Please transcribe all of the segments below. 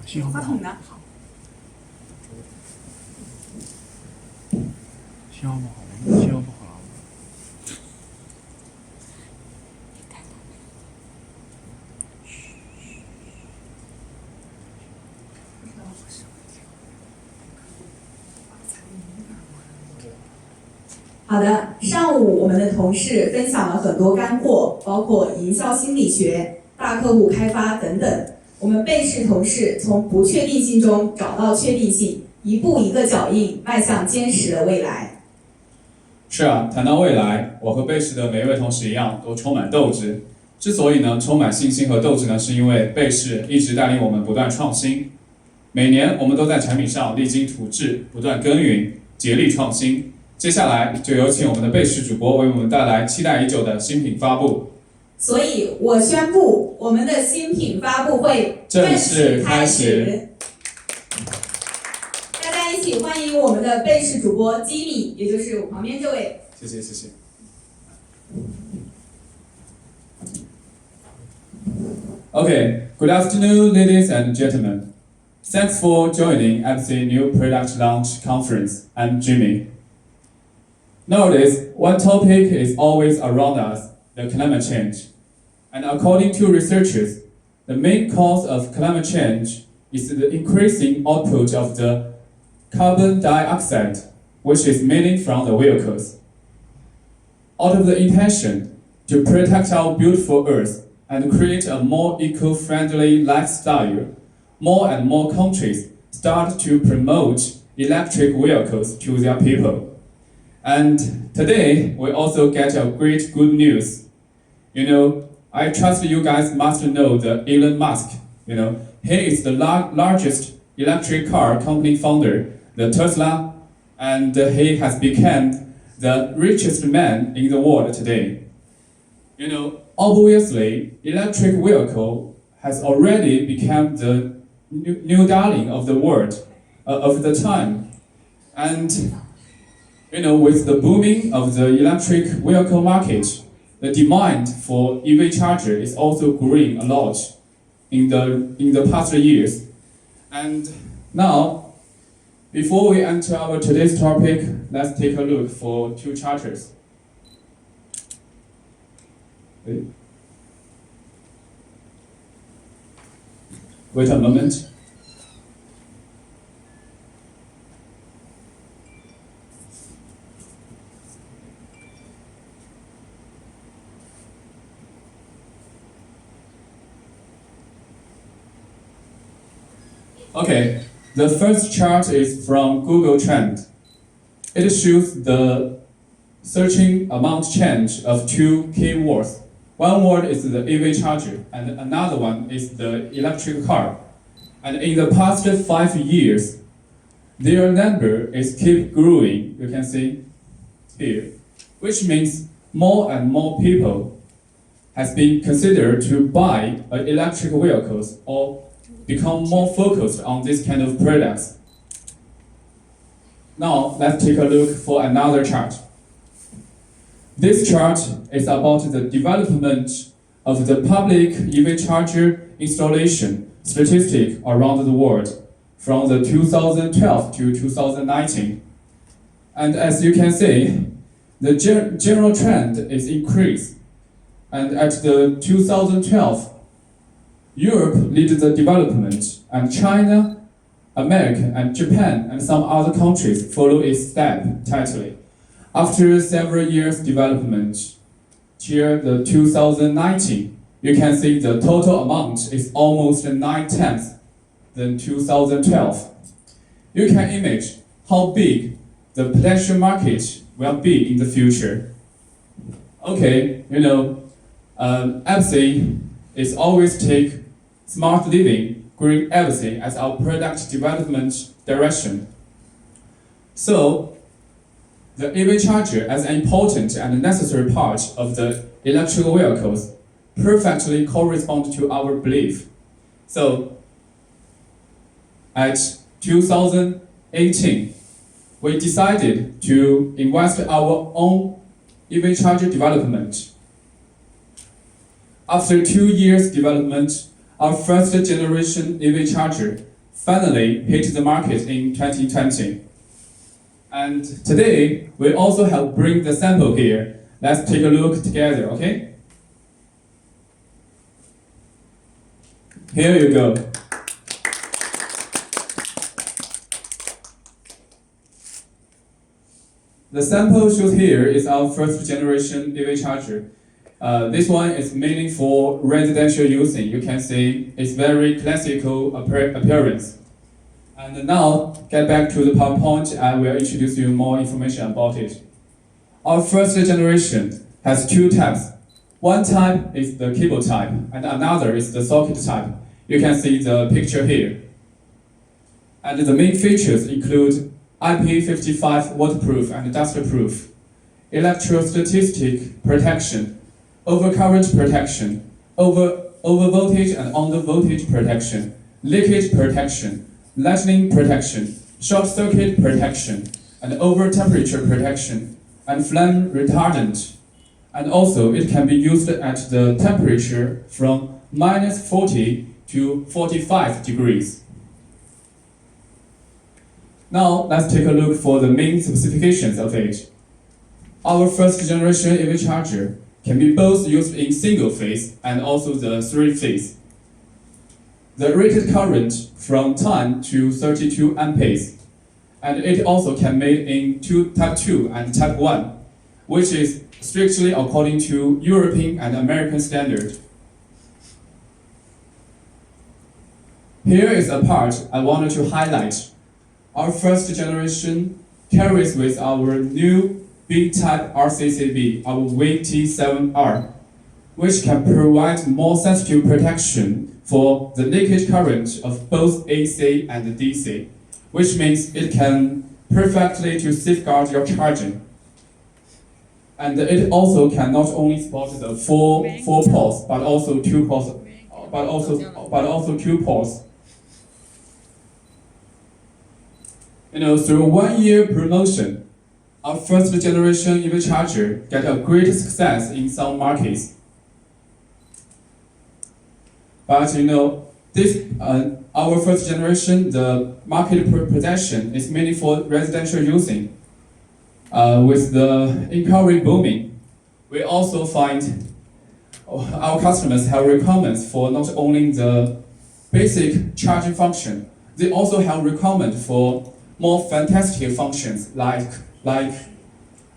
信号不好。话筒呢？信号不好，信号不好。好的，上午我们的同事分享了很多干货，包括营销心理学、大客户开发等等。我们贝氏同事从不确定性中找到确定性，一步一个脚印，迈向坚实的未来。是啊，谈到未来，我和贝氏的每一位同事一样，都充满斗志。之所以呢充满信心和斗志呢，是因为贝氏一直带领我们不断创新。每年我们都在产品上励精图治，不断耕耘，竭力创新。接下来就有请我们的贝氏主播为我们带来期待已久的新品发布。所以我宣布，我们的新品发布会正式开始。大家一起欢迎我们的贝氏主播吉米，也就是我旁边这位。谢谢谢谢。Okay, good afternoon, ladies and gentlemen. Thanks for joining EBASEE New Product Launch Conference. I'm Jimmy. Nowadays, one topic is always around us, the climate change. And according to researchers, the main cause of climate change is the increasing output of the carbon dioxide, which is mainly from the vehicles. Out of the intention to protect our beautiful Earth and create a more eco-friendly lifestyle, more and more countries start to promote electric vehicles to their people. And today, we also get a great good news. You know, I trust you guys must know the Elon Musk. You know, he is the largest electric car company founder, the Tesla, and he has become the richest man in the world today. You know, obviously, electric vehicle has already become the new darling of the world, of the time. And you know, with the booming of the electric vehicle market, the demand for EV charger is also growing a lot in the past years. And now, before we enter our today's topic, let's take a look for two chargers. Wait a moment. Okay, the first chart is from Google Trend. It shows the searching amount change of two keywords. One word is the EV charger, and another one is the electric car. And in the past 5 years, their number is keep growing. You can see here, which means more and more people has been considered to buy electric vehicles or become more focused on this kind of products. Now, let's take a look for another chart. This chart is about the development of the public EV charger installation statistic around the world from the 2012 to 2019. And as you can see, the general trend is increase. And at the 2012, Europe leads the development, and China, America, and Japan, and some other countries follow its step tightly. After several years development, here the 2019, you can see the total amount is almost 9 times than 2012. You can imagine how big the potential market will be in the future. Okay, you know, EBASEE is always take smart living, green EBASEE as our product development direction. So, the EV charger as an important and necessary part of the electric vehicles perfectly correspond to our belief. So, at 2018, we decided to invest our own EV charger development. After 2 years development, our first generation EV charger finally hit the market in 2020. And today, we also have bring the sample here. Let's take a look together, okay? Here you go. The sample shown here is our first generation EV charger. This one is mainly for residential using. You can see it's very classical appearance. And now, get back to the PowerPoint, I will introduce you more information about it. Our first generation has two types. One type is the cable type, and another is the socket type. You can see the picture here. And the main features include IP55 waterproof and dustproof, electrostatic protection, overcurrent protection, overvoltage and undervoltage protection, leakage protection, lightning protection, short circuit protection, and over temperature protection, and flame retardant. And also it can be used at the temperature from -40 to 45 degrees. Now let's take a look for the main specifications of it. Our first generation EV charger can be both used in single phase and also the three phase. The rated current from 10 to 32 amperes, and it also can made in type 2 and type 1, which is strictly according to European and American standard. Here is a part I wanted to highlight. Our first generation carries with our new B-type RCCB, our VT7R, which can provide more sensitive protection for the leakage current of both AC and DC, which means it can perfectly to safeguard your charging. And it also can not only support the four ports, but also two ports. Through 1 year promotion, our first generation EV charger got a great success in some markets. But our first generation, the market possession is mainly for residential using. With the inquiry booming, we also find our customers have requirements for not only the basic charging function, they also have requirements for more fantastic functions like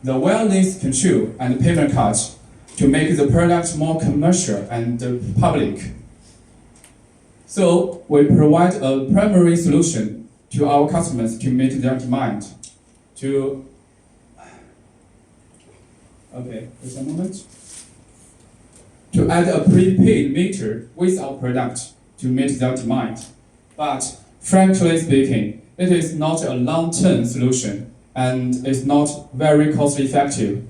the wireless control and payment cards to make the product more commercial and public. So we provide a primary solution to our customers to meet their demand. Just a moment. To add a prepaid meter with our product to meet their demand. But frankly speaking, it is not a long-term solution and it's not very cost-effective.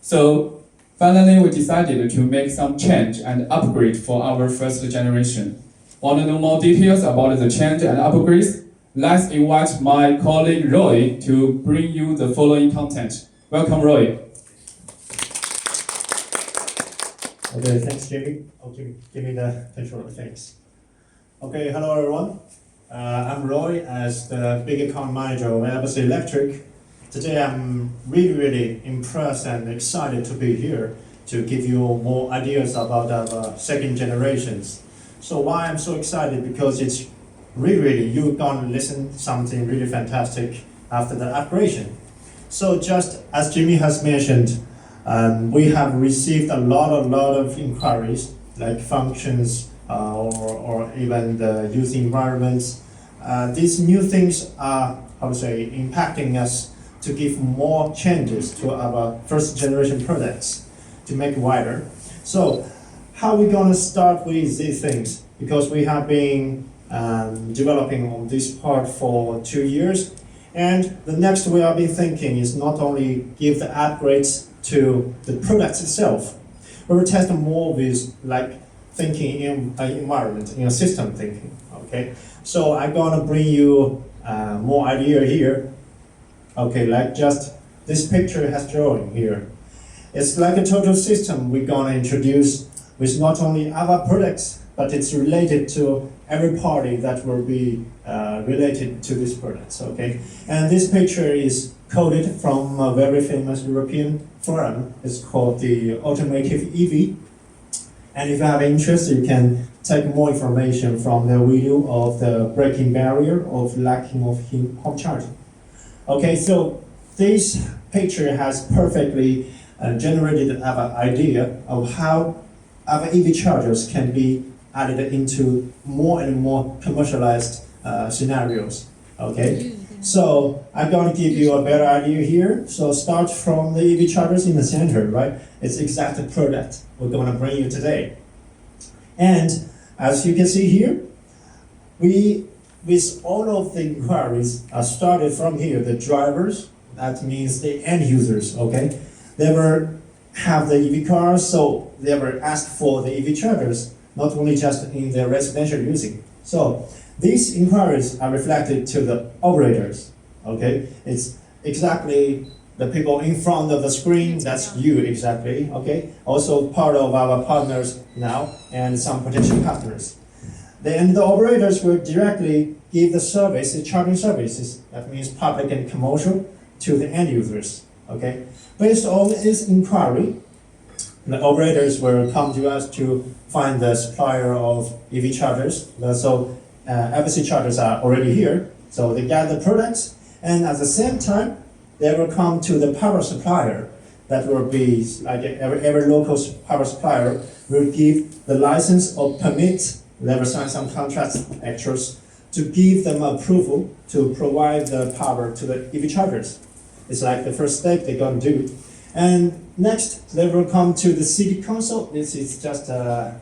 So finally, we decided to make some change and upgrade for our first generation. Want to know more details about the change and upgrades? Let's invite my colleague Roy to bring you the following content. Welcome, Roy. Okay, thanks, Jimmy. Okay, give me the controller, thanks. Okay, hello everyone. I'm Roy as the big account manager of EBASEE Electric. Today I'm really impressed and excited to be here to give you more ideas about our second generations. So why I'm so excited? Because it's really you're gonna listen something really fantastic after the upgradation. So just as Jimmy has mentioned, we have received a lot of inquiries like functions or even the use environments. These new things are, impacting us to give more changes to our first generation products to make it wider. So how are we going to start with these things? Because we have been developing on this part for 2 years. And the next way I've been thinking is not only give the upgrades to the products itself, but we test more with like thinking in an environment, in a system thinking, okay? So I'm gonna bring you more idea here. Okay, like just this picture has drawing here. It's like a total system we're gonna introduce with not only our products, but it's related to every party that will be related to these products, okay? And this picture is quoted from a very famous European forum. It's called the Automotive EV. And if you have interest, you can take more information from the video of the breaking barrier of lacking of home charging. Okay, so this picture has perfectly generated our idea of how our EV chargers can be added into more and more commercialized scenarios. Okay, so I'm going to give you a better idea here. So start from the EV chargers in the center, right? It's exact product we're going to bring you today. And as you can see here, with all of the inquiries started from here, the drivers, that means the end users, okay? They were have the EV cars, so they were asked for the EV chargers, not only just in their residential using. So these inquiries are reflected to the operators, okay? It's exactly the people in front of the screen, that's you exactly, okay? Also part of our partners now and some potential customers. Then the operators will directly give the service, the charging services, that means public and commercial, to the end users, okay? Based on this inquiry, the operators will come to us to find the supplier of EV chargers. So EBASEE chargers are already here, so they get the products, and at the same time, they will come to the power supplier. That will be like every local power supplier will give the license or permit. They will sign some contracts, actuals, to give them approval to provide the power to the EV chargers. It's like the first step they're going to do. And next, they will come to the city council. This is just an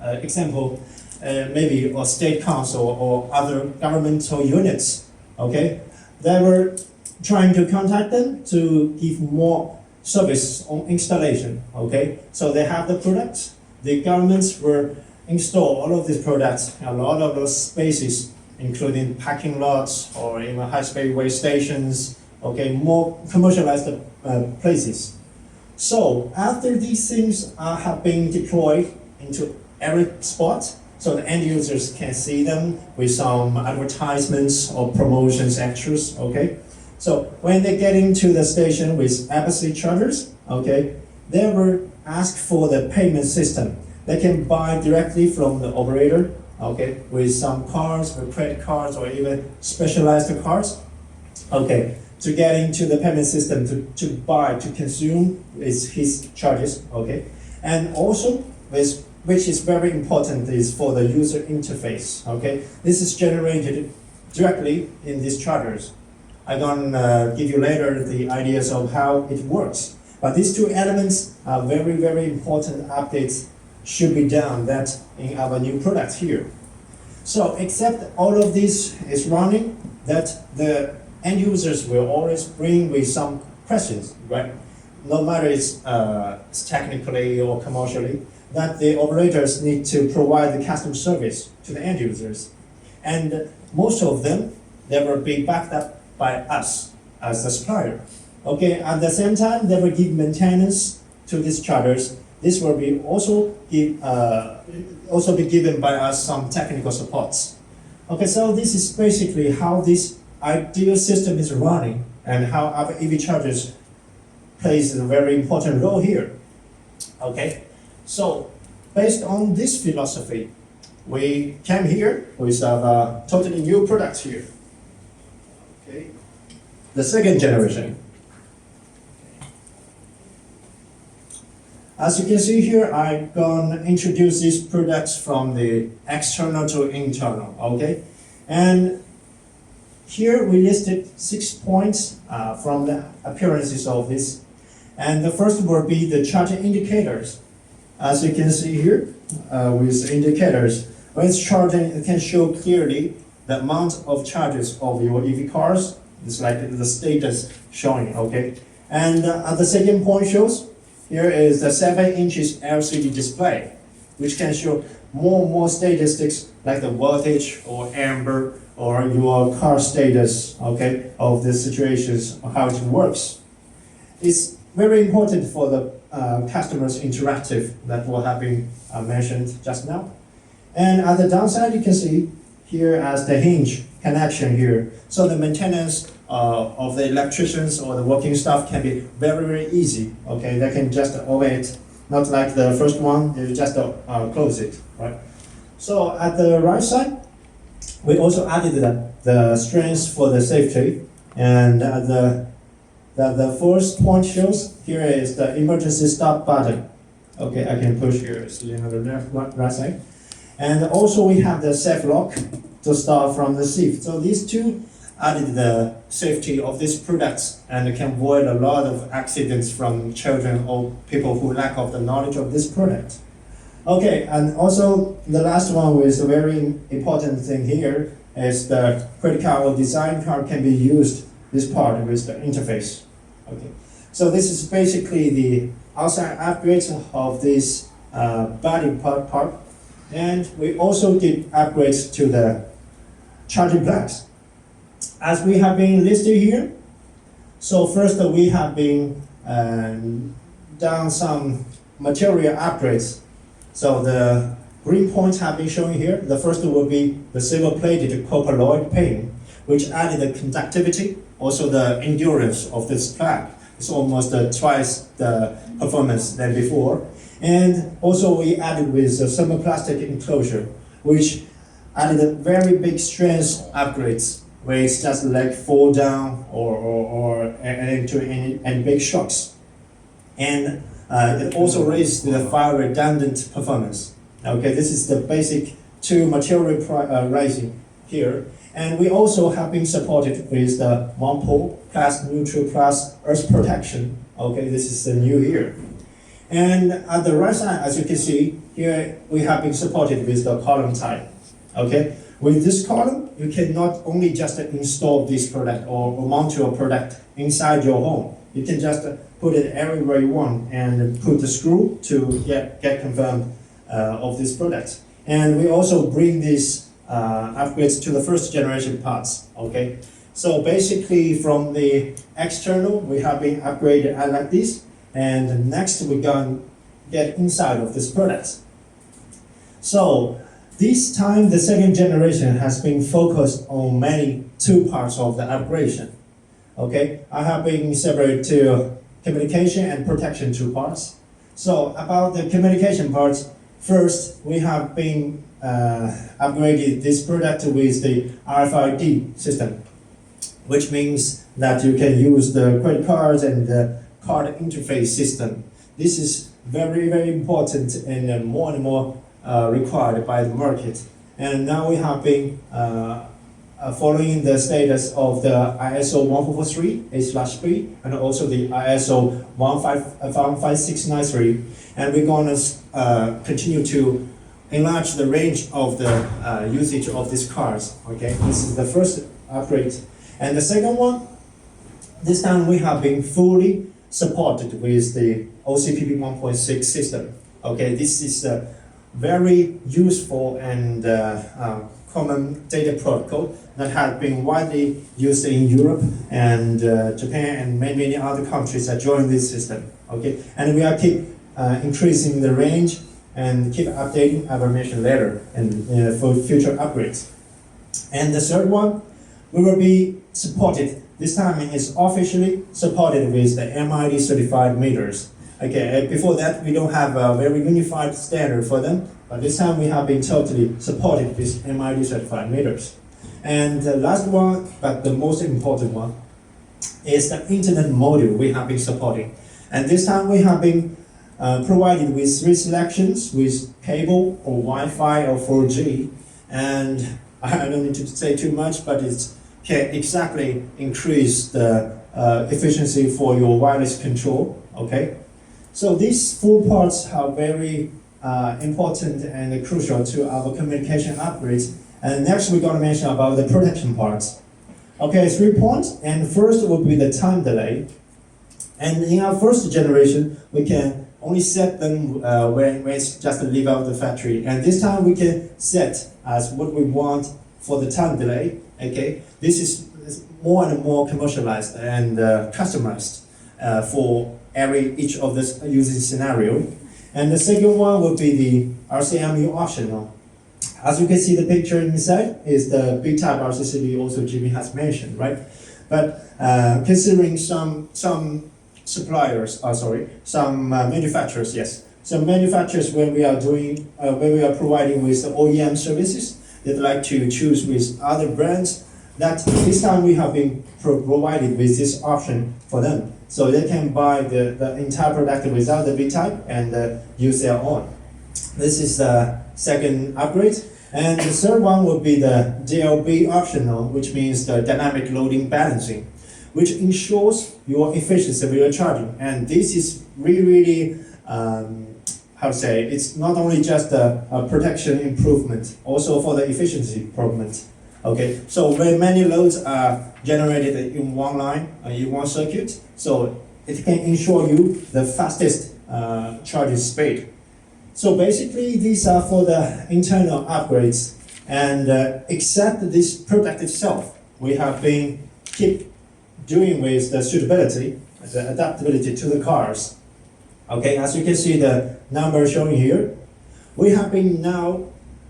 example, maybe or state council or other governmental units, okay? They were trying to contact them to give more service on installation, okay? So they have the products. The governments will install all of these products, a lot of those spaces, including parking lots or even high-speed way stations, okay, more commercialized places. So after these things have been deployed into every spot, so the end users can see them with some advertisements or promotions, extras, okay? So when they get into the station with EBASEE chargers, okay, they will ask for the payment system. They can buy directly from the operator, okay, with some cards, with credit cards, or even specialized cards, okay, to get into the payment system to buy, to consume his charges, okay, and also with, which is very important, is for the user interface, okay. This is generated directly in these chargers. I'm going to give you later the ideas of how it works. But these two elements are very, very important updates should be done that in our new product here. So except all of this is running, that the end users will always bring with some questions, right? No matter it's technically or commercially, that the operators need to provide the customer service to the end users. And most of them, they will be backed up by us as the supplier. Okay, at the same time, they will give maintenance to these chargers. This will be also be given by us some technical supports. Okay, so this is basically how this ideal system is running and how our EV chargers plays a very important role here. Okay, so based on this philosophy, we came here with a totally new product here. Okay, the second generation. As you can see here, I'm going to introduce these products from the external to internal, okay? And here we listed 6 points from the appearances of this. And the first will be the charging indicators. As you can see here, with indicators, when it's charging, it can show clearly the amount of charges of your EV cars. It's like the status showing, okay? And the second point shows, here is the 7 inches LCD display, which can show more and more statistics like the voltage or amber or your car status, okay, of the situations, how it works. It's very important for the customers' interactive that will have been mentioned just now. And at the downside, you can see here as the hinge connection here. So the maintenance of the electricians or the working staff can be very, very easy. Okay, they can just open it, not like the first one, they just close it, right? So at the right side, we also added the strings for the safety. And the first point shows here is the emergency stop button. Okay, I can push here, it's on the right side. And also we have the safe lock to start from the sieve. So these two added the safety of these products and can avoid a lot of accidents from children or people who lack of the knowledge of this product. Okay, and also the last one is a very important thing here is the credit card or design card can be used this part with the interface. Okay, so this is basically the outside upgrades of this body part. And we also did upgrades to the charging plugs. As we have been listed here, so first we have been done some material upgrades. So the green points have been shown here. The first will be the silver-plated copper alloy pin, which added the conductivity, also the endurance of this plug. It's almost twice the performance than before. And also we added with a thermoplastic enclosure, which added a very big strength upgrades, where it's just like fall down or into any big shocks. And it also raised the fire redundant performance. Okay, this is the basic two material rising here. And we also have been supported with the one pole plus neutral plus earth protection. Okay, this is the new here. And at the right side, as you can see, here we have been supported with the column type. Okay, with this column, you can not only just install this product or mount your product inside your home. You can just put it everywhere you want and put the screw to get confirmed of this product. And we also bring these upgrades to the first generation parts. Okay, so basically from the external, we have been upgraded like this. And next we're going to get inside of this product. So this time the second generation has been focused on many two parts of the upgradation. Okay, I have been separated to communication and protection two parts. So about the communication parts, first we have been upgraded this product with the RFID system, which means that you can use the credit cards and the card interface system. This is very, very important and more required by the market. And now we have been following the status of the ISO 1443/8/B and also the ISO 15693. And we're going to continue to enlarge the range of the usage of these cards. Okay, this is the first upgrade. And the second one, this time we have been fully supported with the OCPP 1.6 system. Okay, this is a very useful and common data protocol that has been widely used in Europe and Japan and many other countries that join this system. Okay, and we are keep increasing the range and keep updating, as I mentioned later, and for future upgrades. And the third one, we will be supported. This time is officially supported with the MID certified meters. Okay, before that we don't have a very unified standard for them, but this time we have been totally supported with MID certified meters. And the last one, but the most important one, is the internet module we have been supporting. And this time we have been provided with 3 selections with cable or Wi-Fi or 4G. And I don't need to say too much, but it can exactly increase the efficiency for your wireless control. Okay, so these 4 parts are very important and crucial to our communication upgrades. And next we're going to mention about the protection parts. Okay, 3 points. And first will be the time delay. And in our first generation, we can only set them when it's just leave out the factory. And this time we can set as what we want for the time delay. Okay, this is more and more commercialized and customized for each of this using scenario. And the second one would be the RCMU optional. As you can see, the picture inside is the B-type RCCD, also Jimmy has mentioned, right? But considering some suppliers, some manufacturers, yes. Some manufacturers, when we are providing with the OEM services, they'd like to choose with other brands. That this time we have been provided with this option for them, so they can buy the entire product without the B-type and use their own. This is the second upgrade. And the third one would be the DLB optional, which means the dynamic loading balancing, which ensures your efficiency when you're charging. And this is really, how to say, it's not only just a protection improvement, also for the efficiency improvement. Okay, so when many loads are generated in one line, in one circuit, so it can ensure you the fastest charging speed. So basically, these are for the internal upgrades, and except this product itself, we have been keep doing with the suitability, the adaptability to the cars. Okay, as you can see the number shown here, we have been now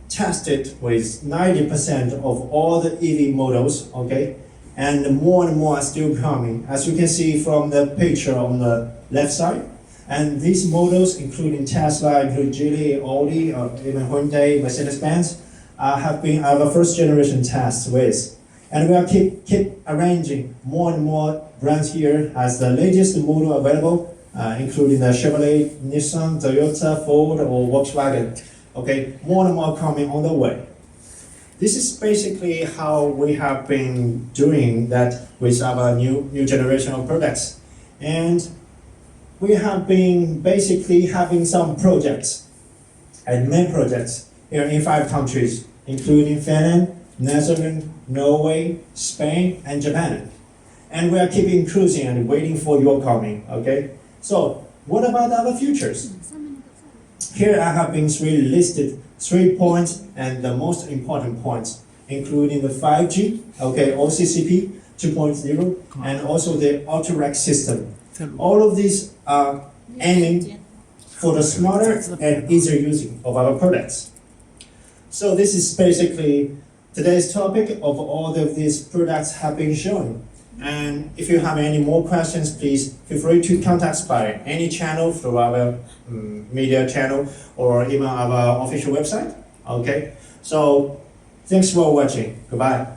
tested with 90% of all the EV models, okay, and more are still coming, as you can see from the picture on the left side. And these models, including Tesla, including Geely, Audi, or even Hyundai, Mercedes-Benz, have been our first generation tests with. And we are keep arranging more and more brands here as the latest model available, including the Chevrolet, Nissan, Toyota, Ford, or Volkswagen. Okay, more and more coming on the way. This is basically how we have been doing that with our new generation of products. And we have been basically having some projects, and main projects here in 5 countries, including Finland, Netherlands, Norway, Spain, and Japan. And we are keeping cruising and waiting for your coming, okay? So, what about our futures? Here I have been listed 3 points and the most important points, including the 5G, okay, OCCP 2.0, and also the Auto-Rec system. All of these are aiming for the smarter and easier using of our products. So this is basically today's topic of all of these products have been shown. And if you have any more questions, please feel free to contact us by any channel through our media channel or even our official website. Okay, so thanks for watching. Goodbye.